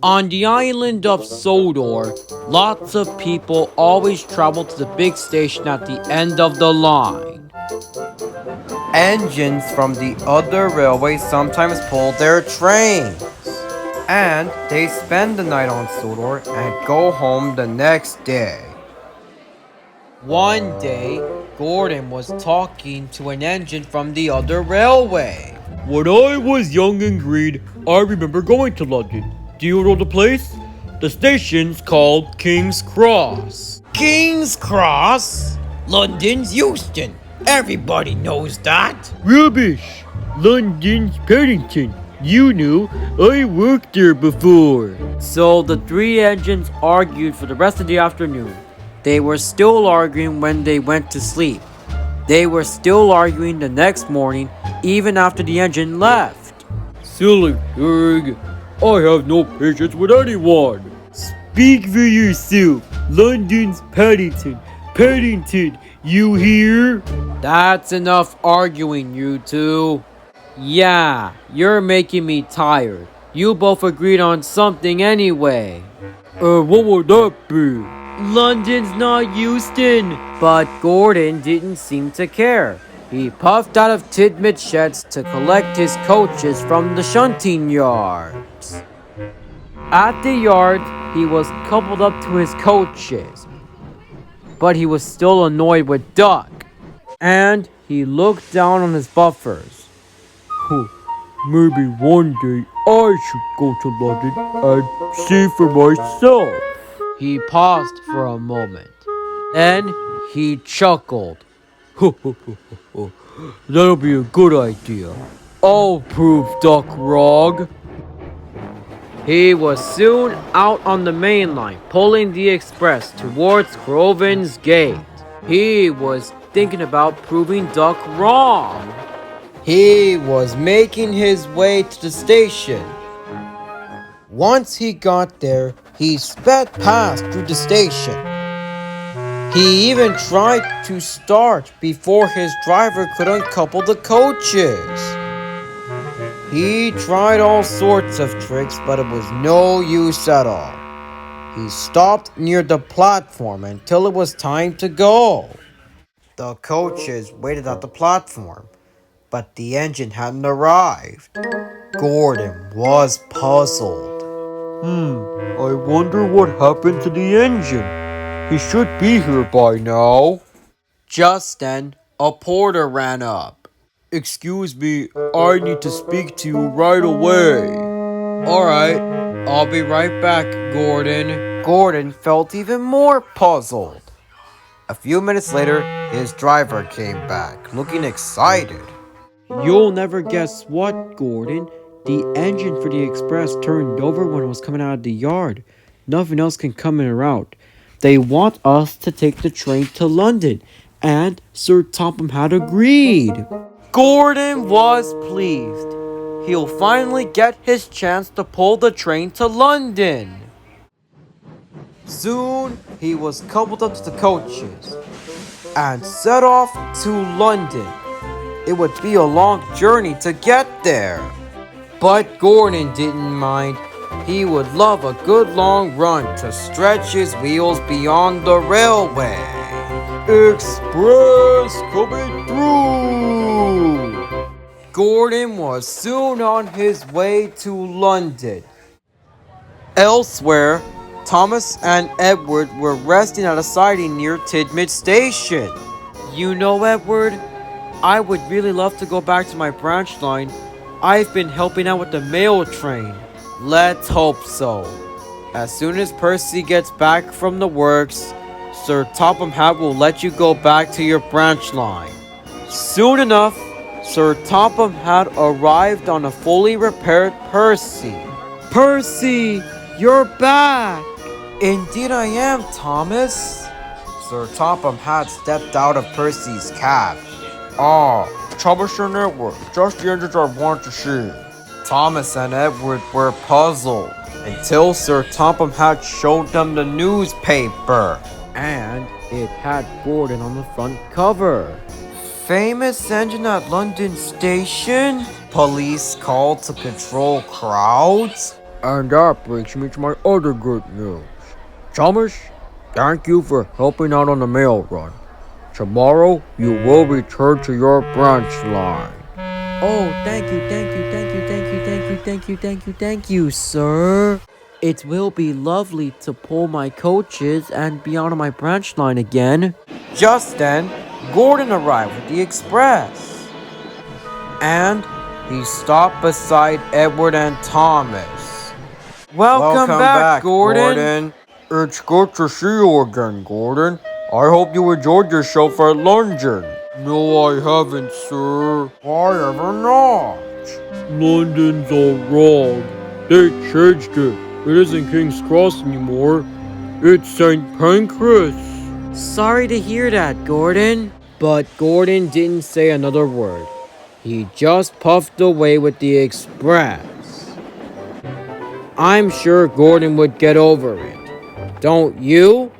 On the island of Sodor, lots of people always travel to the big station at the end of the line. Engines from the other railways sometimes pull their trains, and they spend the night on Sodor and go home the next day. One day, Gordon was talking to an engine from the other railway. When I was young and green, I remember going to London. Do you know the place? The station's called King's Cross. King's Cross? London's Euston. Everybody knows that. Rubbish! London's Paddington. You knew, I worked there before. So the three engines argued for the rest of the afternoon. They were still arguing when they went to sleep. They were still arguing the next morning, even after the engine left. Silly pig. I have no patience with anyone. Speak for yourself. London's Paddington. Paddington, you hear? That's enough arguing, you two. Yeah, you're making me tired. You both agreed on something anyway. What would that be? London's not Euston. But Gordon didn't seem to care. He puffed out of Tidmit sheds to collect his coaches from the shunting yards. At the yard, he was coupled up to his coaches. But he was still annoyed with Duck. And he looked down on his buffers. Maybe one day I should go to London and see for myself. He paused for a moment. Then he chuckled. That'll be a good idea. I'll prove Duck wrong. He was soon out on the main line, pulling the express towards Groven's Gate. He was thinking about proving Duck wrong. He was making his way to the station. Once he got there, he sped past through the station. He even tried to start before his driver could uncouple the coaches. He tried all sorts of tricks, but it was no use at all. He stopped near the platform until it was time to go. The coaches waited at the platform, but the engine hadn't arrived. Gordon was puzzled. I wonder what happened to the engine. He should be here by now. Just then, a porter ran up. Excuse me, I need to speak to you right away. Alright, I'll be right back, Gordon. Gordon felt even more puzzled. A few minutes later, his driver came back, looking excited. You'll never guess what, Gordon. The engine for the express turned over when it was coming out of the yard. Nothing else can come in or out. They want us to take the train to London, and Sir Topham had agreed. Gordon was pleased. He'll finally get his chance to pull the train to London. Soon, he was coupled up to the coaches and set off to London. It would be a long journey to get there. But Gordon didn't mind. He would love a good long run to stretch his wheels beyond the railway. Express coming through! Gordon was soon on his way to London. Elsewhere, Thomas and Edward were resting at a siding near Tidmit Station. You know, Edward, I would really love to go back to my branch line. I've been helping out with the mail train. Let's hope so. As soon as Percy gets back from the works, Sir Topham Hatt will let you go back to your branch line. Soon enough, Sir Topham Hatt arrived on a fully repaired Percy. Percy, you're back! Indeed I am, Thomas. Sir Topham Hatt stepped out of Percy's cab. Thomas and Edward, just the engines I want to see. Thomas and Edward were puzzled until Sir Topham Hatt showed them the newspaper. And it had Gordon on the front cover. Famous engine at London Station? Police called to control crowds? And that brings me to my other good news. Thomas, thank you for helping out on the mail run. Tomorrow, you will return to your branch line. Oh, thank you, sir. It will be lovely to pull my coaches and be out on my branch line again. Just then, Gordon arrived with the express. And he stopped beside Edward and Thomas. Welcome back, Gordon. It's good to see you again, Gordon. I hope you enjoyed yourself at London. No, I haven't, sir. Why ever not? London's all wrong. They changed it. It isn't King's Cross anymore. It's St. Pancras. Sorry to hear that, Gordon. But Gordon didn't say another word. He just puffed away with the express. I'm sure Gordon would get over it. Don't you?